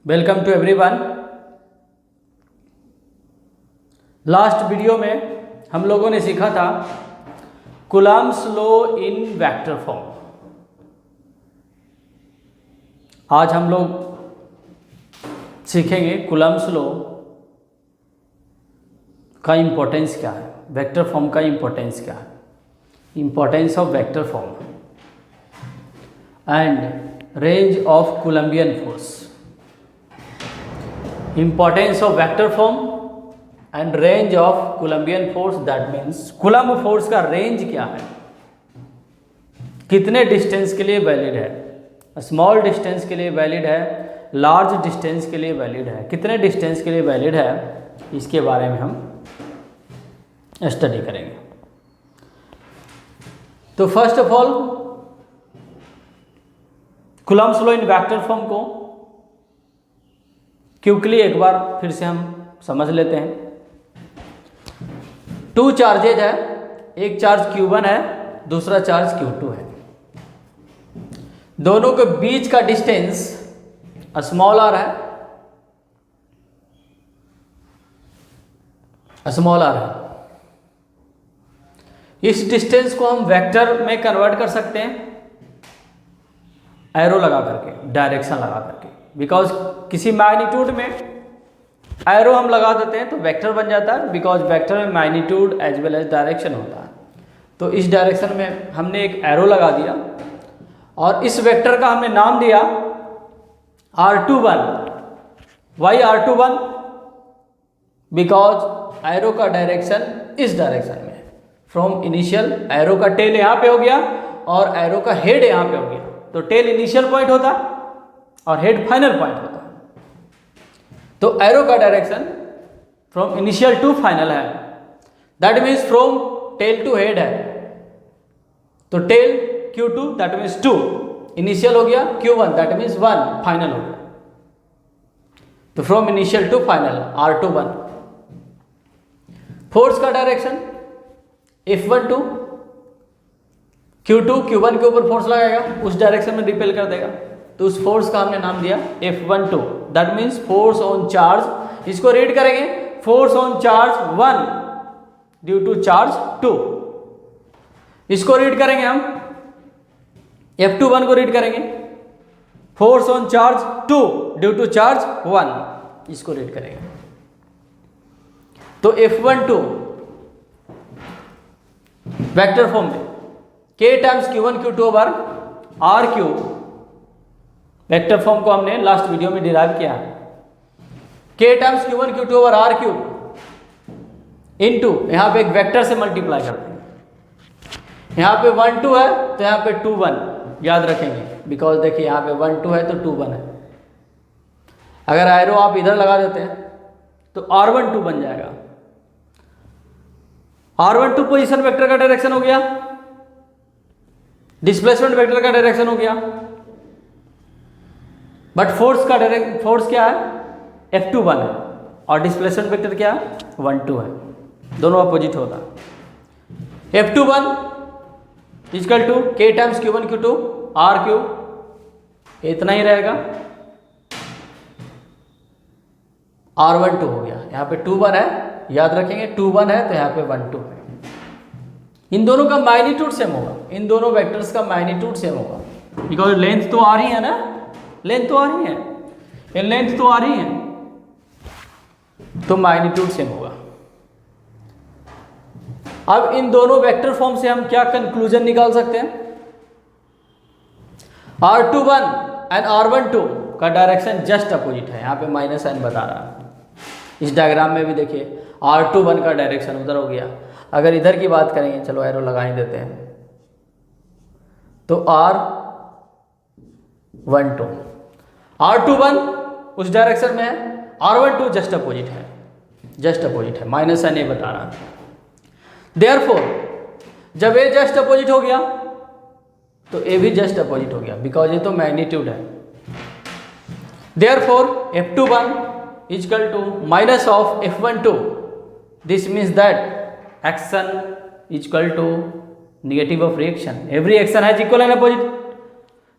Welcome to everyone. Last video में हम लोगों ने सीखा था Coulomb's law in vector form. आज हम लोग सीखेंगे कूलम्ब्स लॉ का इम्पोर्टेंस क्या है, वेक्टर फॉर्म का इम्पोर्टेंस क्या है, importance of vector form and range of Coulombian force. Importance of vector form and range of Coulombian force, that means Coulomb force का रेंज क्या है, कितने डिस्टेंस के लिए वैलिड है, स्मॉल डिस्टेंस के लिए वैलिड है, लार्ज डिस्टेंस के लिए वैलिड है, कितने डिस्टेंस के लिए वैलिड है, इसके बारे में हम स्टडी करेंगे। तो first of all Coulomb's law in vector form को क्विकली एक बार फिर से हम समझ लेते हैं। टू चार्जेज है, एक चार्ज Q1 है, दूसरा चार्ज Q2 है। दोनों के बीच का डिस्टेंस स्मॉल आर है, स्मॉल आर है। इस डिस्टेंस को हम वेक्टर में कन्वर्ट कर सकते हैं एरो लगा करके, डायरेक्शन लगा करके। बिकॉज किसी मैग्नीट्यूड में एरो हम लगा देते हैं तो वेक्टर बन जाता है, बिकॉज वेक्टर में magnitude as well as direction होता है। तो इस डायरेक्शन में हमने एक एरो लगा दिया और इस वेक्टर का हमने नाम दिया R21। Why R21? Because arrow का डायरेक्शन इस डायरेक्शन में, फ्रॉम इनिशियल एरो का टेल यहाँ पे हो गया और एरो का हेड यहाँ पे हो गया। तो टेल इनिशियल पॉइंट होता और हेड फाइनल पॉइंट होता है। तो एरो का direction from initial to final है, that means from tail to head है। तो tell Q2 that means 2, initial हो गया Q1 दैट मीन्स 1, फाइनल हो गया। तो from initial to final R21। Force का डायरेक्शन F12, Q2 Q1 के ऊपर फोर्स लगाएगा, उस डायरेक्शन में रिपेल कर देगा। तो उस फोर्स का हमने नाम दिया F12, that means force on charge. इसको रीड करेंगे force on charge 1 due to charge 2। इसको रीड करेंगे हम F21 को रीड करेंगे force on charge 2 due to charge 1। इसको रीड करेंगे तो F12 वेक्टर फॉर्म में K times Q1 Q2 over R cube, vector form को हमने लास्ट वीडियो में डिराइव किया है। K times Q1 Q2 over R cube into, यहाँ पे एक वेक्टर से मल्टीप्लाई करते हैं। यहाँ पे 1 2 है तो यहाँ पे 2 1 याद रखेंगे, बिकॉज देखिए यहाँ पे 1 2 है तो 2 1 है। अगर एरो आप इधर लगा देते हैं तो R12 बन जाएगा। R12 पोजीशन वेक्टर का डायरेक्शन हो गया, डिस्प्लेसमेंट वेक्टर का डायरेक्शन हो गया, बट फोर्स का फोर्स क्या है F21 है और डिस्प्लेसमेंट वेक्टर क्या है 1 2 है, दोनों अपोजिट होता है। F21 equal to K times Q1 Q2 R cube, इतना ही रहेगा। R12 हो गया, यहाँ पे 2 1 है, याद रखेंगे 2 1 है तो यहाँ पे 1 2 है। इन दोनों का मैग्नीट्यूड सेम होगा, इन दोनों वेक्टर्स का मैग्नीट्यूड सेम होगा, बिकॉज लेंथ तो आ रही है ना, लेंथ तो आ रही है, ये लेंथ तो आ रही है, तो मैग्नीट्यूड सेम होगा। अब इन दोनों वेक्टर फॉर्म से हम क्या कंक्लूजन निकाल सकते हैं? R21 एंड R12 का डायरेक्शन जस्ट अपोजिट है, यहाँ पे -n बता रहा है। इस डायग्राम में भी देखिए R21 का डायरेक्शन उधर हो गया। अगर इधर की बात करेंगे, चलो एरो लगा ही देते हैं, तो R21 उस डायरेक्शन में है, R12 जस्ट अपोजिट है, जस्ट अपोजिट है, -n ये बता रहा है। देयरफॉर जब ये जस्ट अपोजिट हो गया तो ये भी जस्ट अपोजिट हो गया, बिकॉज ये तो मैग्नीट्यूड है। Therefore F21 equal to minus of F12, this means that action equal to negative of reaction. Every action has equal and opposite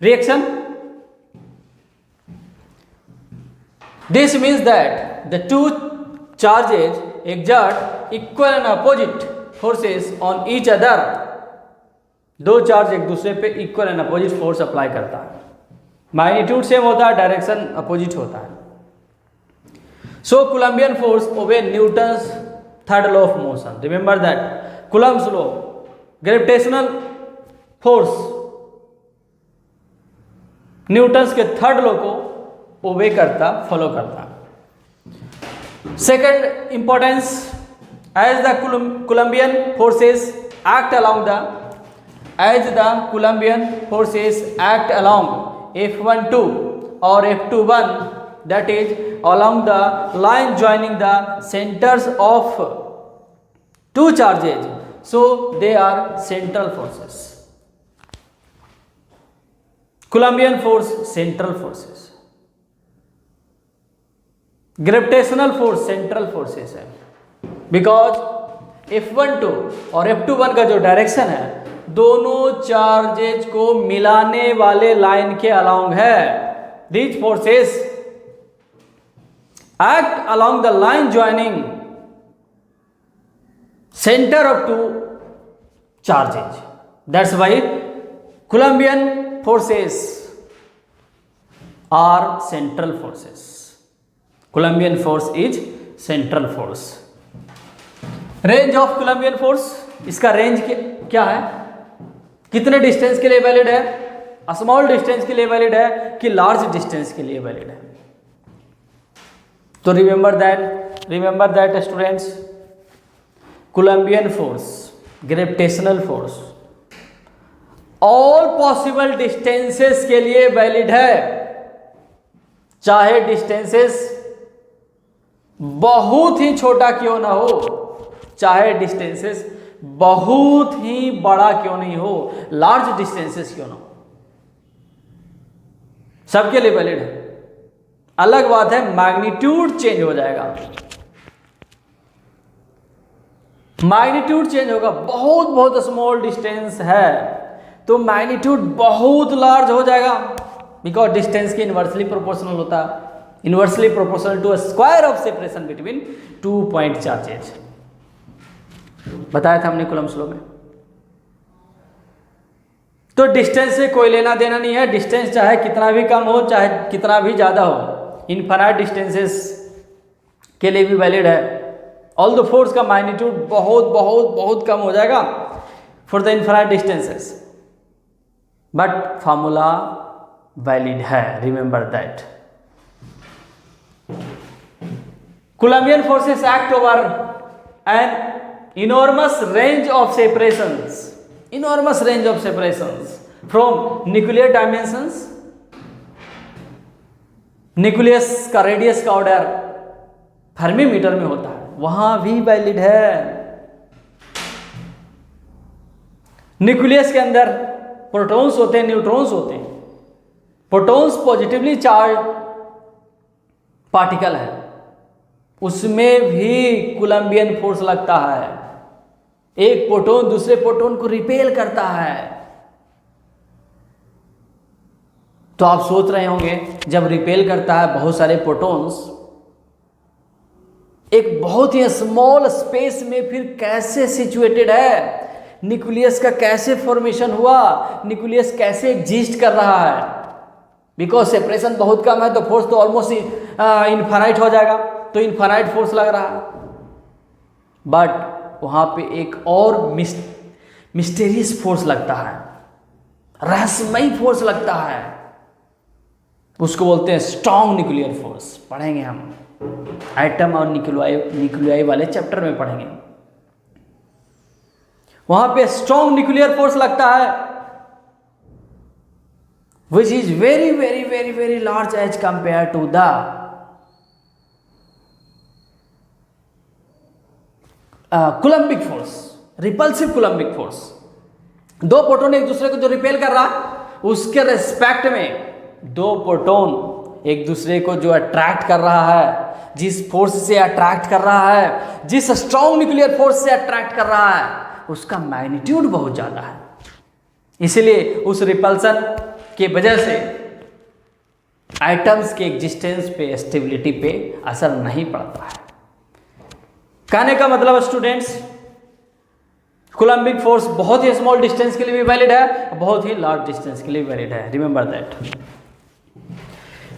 reaction. This means that the two charges exert equal and opposite forces on each other. दो charge एक दूसरे पे equal and opposite force apply करता है, magnitude same होता है, direction opposite होता है. So Coulombian force obey Newton's third law of motion. Remember that Coulomb's law, gravitational force Newton's के थर्ड लॉ को ओबे करता, फॉलो करता. Second importance, as the Coulombian forces act along the F12 or F21, that is along the line joining the centers of two charges, so they are central forces. Coulombian force central forces, gravitational force central forces है, because F12 और F21 का जो direction है दोनों charges को मिलाने वाले line के अलोंग है. These forces act along the line joining center of two charges. That's why Coulombian forces are central forces. Coulombian force is central force. Range of Coulombian force, इसका range क्या है, कितने distance के लिए valid है, small distance के लिए valid है कि लार्ज डिस्टेंस के लिए वैलिड है. तो remember that students, Coulombian force, gravitational force all possible distances के लिए वैलिड है, चाहे डिस्टेंसेस बहुत ही छोटा क्यों ना हो, चाहे डिस्टेंसेस बहुत ही बड़ा क्यों नहीं हो, लार्ज डिस्टेंसेस क्यों ना हो, सबके लिए वैलिड है. अलग बात है मैग्नीट्यूड चेंज हो जाएगा, मैग्नीट्यूड चेंज होगा. बहुत स्मॉल डिस्टेंस है तो मैग्नीट्यूड बहुत लार्ज हो जाएगा, बिकॉज डिस्टेंस के इनवर्सली प्रोपोर्शनल होता है, inversely proportional to square of separation between 2 point charges. बताया था हमने कूलम्ब्स लॉ में. तो डिस्टेंस से कोई लेना देना नहीं है, डिस्टेंस चाहे कितना भी कम हो चाहे कितना भी ज़्यादा हो, इनफाइनाइट डिस्टेंसेस के लिए भी वैलिड है. ऑल द फोर्स का मैग्नीट्यूड बहुत कम हो जाएगा for the infinite distances, but formula valid है. Remember that Coulombian forces act over an enormous range of separations from nuclear dimensions. Nucleus का रेडियस का ऑर्डर फर्मी मीटर में होता है, वहां भी वैलिड है. न्यूक्लियस के अंदर प्रोटॉन्स होते हैं, न्यूट्रॉन्स होते हैं. प्रोटॉन्स पॉजिटिवली चार्ज पार्टिकल है, उसमें भी कोलंबियन फोर्स लगता है. एक प्रोटॉन दूसरे प्रोटॉन को रिपेल करता है. तो आप सोच रहे होंगे जब रिपेल करता है बहुत सारे प्रोटॉन्स एक बहुत ही स्मॉल स्पेस में, फिर कैसे सिचुएटेड है, न्यूक्लियस का कैसे फॉर्मेशन हुआ, न्यूक्लियस कैसे एग्जिस्ट कर रहा है. बिकॉज सेपरेशन बहुत कम है तो फोर्स तो ऑलमोस्ट इनफाइनाइट हो जाएगा, तो इनफाइनाइट फोर्स लग रहा है. बट वहां पे एक और मिस्टीरियस फोर्स लगता है, रहस्यमयी फोर्स लगता है, उसको बोलते हैं स्ट्रॉन्ग न्यूक्लियर फोर्स. पढ़ेंगे हम, एटम और न्यूक्लियाई वाले चैप्टर में पढ़ेंगे. वहां पे स्ट्रॉन्ग न्यूक्लियर फोर्स लगता है which is very large as compare to the Coulombic force, repulsive Coulombic force. दो प्रोटॉन एक दूसरे को जो रिपेल कर रहा उसके रेस्पेक्ट में दो प्रोटॉन एक दूसरे को जो अट्रैक्ट कर रहा है, जिस फोर्स से अट्रैक्ट कर रहा है, जिस स्ट्रॉन्ग न्यूक्लियर फोर्स से अट्रैक्ट कर रहा है, उसका मैग्नीट्यूड बहुत ज़्यादा है. इसलिए उस रिपल्सन की वजह से एटम्स के एग्जिस्टेंस पे, स्टेबिलिटी पे असर नहीं पड़ता है। कहने का मतलब स्टूडेंट्स, कूलम्बिक फोर्स बहुत ही स्मॉल डिस्टेंस के लिए भी वैलिड है, बहुत ही लार्ज डिस्टेंस के लिए वैलिड है, remember that.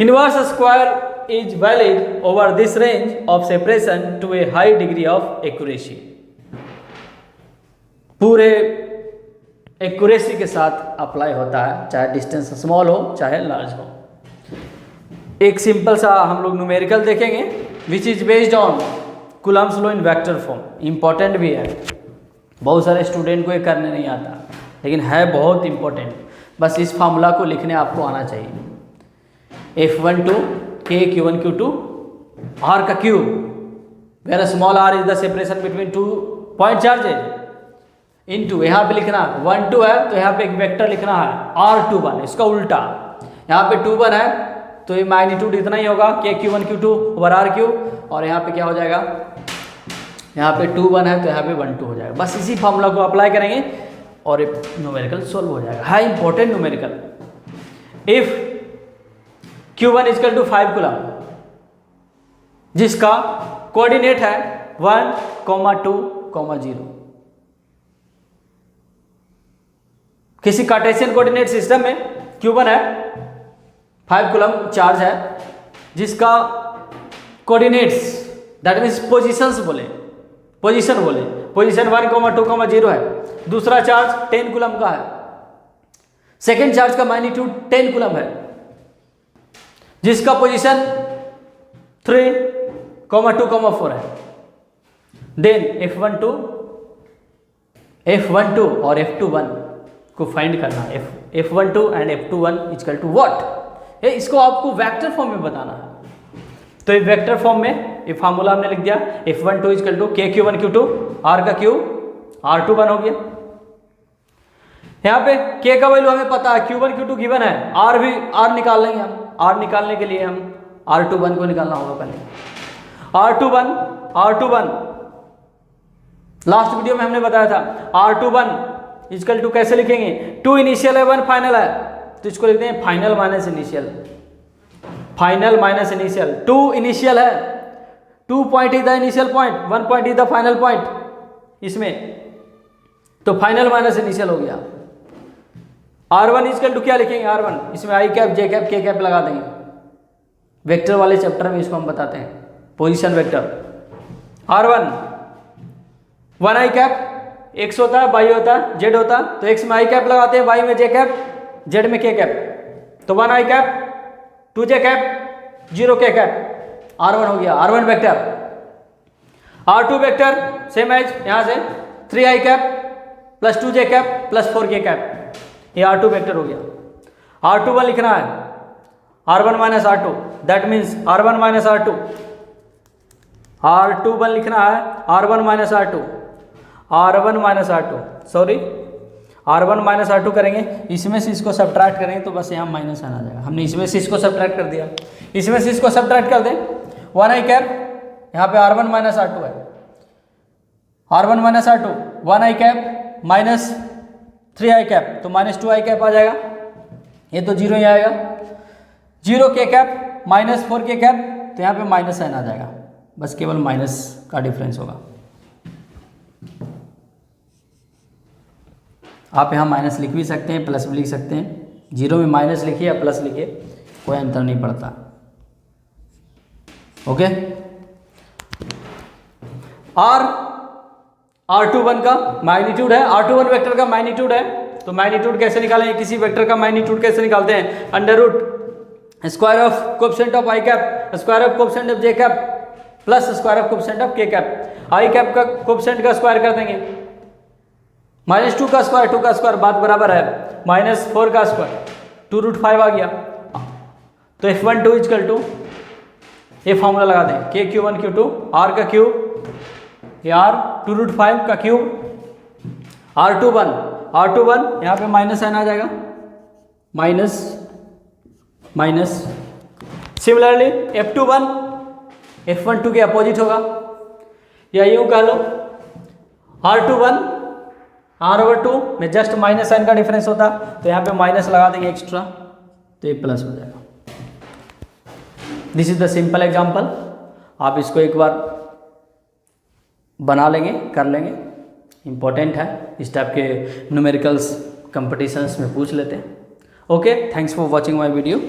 Inverse square is valid over this range of separation to a high degree of accuracy. पूरे एक्यूरेसी के साथ अप्लाई होता है, चाहे डिस्टेंस स्मॉल हो चाहे लार्ज हो। एक सिंपल सा हम लोग न्यूमेरिकल देखेंगे, which is based on Coulomb's law in vector form. Important भी है, बहुत सारे स्टूडेंट को ये करने नहीं आता, लेकिन है बहुत इंपॉर्टेंट। बस इस फार्मूला को लिखने आपको आना चाहिए। F12 K Q1 Q2 R का cube, where small r is the separation between two point charges, into यहाँ पे लिखना 1 2 है तो यहाँ पे एक वेक्टर लिखना है R21, इसका उल्टा। यहाँ पे 2 1 है तो ये मैग्नीट्यूड इतना ही होगा K Q1 Q2 over R cube, और यहाँ पे क्या हो जाएगा, यहाँ पे 2 1 है तो यहाँ पे 1 2 हो जाएगा। बस इसी फार्मूला को अप्लाई करेंगे और एक न्यूमेरिकल सोल्व हो जाएगा। High important numerical. If Q1 equal to 5 coulomb, जिसका कोऑर्डिनेट है 1, 2, 0, किसी कार्टेशियन कोऑर्डिनेट सिस्टम में Q1 है 5 कूलम चार्ज है, जिसका कोऑर्डिनेट्स दैट मीन्स पोजीशंस बोले, पोजीशन 1, 2, 0 है। दूसरा चार्ज 10 कूलम का है, सेकेंड चार्ज का मैग्नीट्यूड 10 कूलम है, जिसका पोजीशन 3, 2, 4 है। देन F12 और F21 को फाइंड करना है। F12 and F21 equal to what, इसको आपको वेक्टर फॉर्म में बताना है। तो ये वेक्टर फॉर्म में ये फार्मूला हमने लिख दिया, F12 equal to K Q1 Q2 R का क्यूब R21 हो गया। यहाँ पे K का वैल्यू हमें पता है, Q1 Q2 गिवन है, R निकाल लेंगे हम। R निकालने के लिए हम R21 को निकालना होगा पहले। R21 लास्ट वीडियो में हमने बताया था, R21 इक्वल टू कैसे लिखेंगे, 2 इनिशियल है 1 फाइनल है, तो इसको लिखते हैं final minus initial. Final minus initial, 2 initial है, 2 point is the initial point, 1 point is the final point इसमें, तो फाइनल माइनस इनिशियल हो गया। R1 इक्वल टू क्या लिखेंगे, R1 इसमें I cap J cap K cap लगा देंगे। वेक्टर वाले चैप्टर में इसको हम बताते हैं, position vector. R1 1 I cap, X होता है, Y होता है, Z होता है, तो X में I कैप लगाते हैं, Y में J कैप, Z में K कैप, तो 1 I cap 2 J cap 0 K cap, R1 हो गया R1 vector. R2 vector same as यहाँ से 3 I cap plus 2 J cap plus 4 K cap, ये R2 वेक्टर हो गया। R21 लिखना है R1 minus R2, that means R1 minus R2, R21 लिखना है R1 minus R2, R1 minus R2, sorry R1 minus R2 करेंगे, इसमें से इसको सब्ट्रैक्ट करेंगे तो बस यहाँ माइनस आना जाएगा। हमने इसमें से इसको सब्ट्रैक्ट कर दिया, इसमें से इसको सब्ट्रैक्ट कर दें, 1 I कैप, यहाँ पे R1 माइनस R2 है, R1 minus R2, 1 I cap minus 3 I cap, तो माइनस 2 I कैप आ जाएगा, ये तो 0 ही आएगा। 0 K cap minus 4 K cap, तो यहाँ पे माइनस साइन आ जाएगा, बस केवल माइनस का डिफरेंस होगा। आप यहाँ माइनस लिख भी सकते हैं, प्लस भी लिख सकते हैं, 0 में माइनस लिखिए या प्लस लिखिए, कोई अंतर नहीं पड़ता। ओके, R21 का मैग्नीट्यूड है, R21 वेक्टर का मैग्नीट्यूड है, तो मैग्नीट्यूड कैसे निकालेंगे, किसी वेक्टर का मैग्नीट्यूड कैसे निकालते हैं, under root square of coefficient of I cap square of coefficient of J cap plus square of coefficient of K cap. I cap का कोएफिशिएंट का स्क्वायर कर देंगे, -2 का स्क्वायर 2 का स्क्वायर बात बराबर है, -4 का स्क्वायर 2√5 आ गया। तो F12 इक्वल टू, ये फॉर्मूला लगा दें, K Q1 Q2 R का क्यूब, ये R 2√5 का क्यूब, R21 यहाँ पे माइनस साइन आ जाएगा, minus minus. Similarly F21 F12 के अपोजिट होगा, या यूँ कह लो R21 R/2 में जस्ट माइनस साइन का डिफरेंस होता, तो यहाँ पे माइनस लगा देंगे एक्स्ट्रा, तो ये प्लस हो जाएगा। This is the simple example, आप इसको एक बार बना लेंगे, कर लेंगे, इम्पोर्टेंट है, इस टाइप के न्यूमेरिकल्स कंपटीशंस में पूछ लेते हैं। Okay, thanks for watching my video.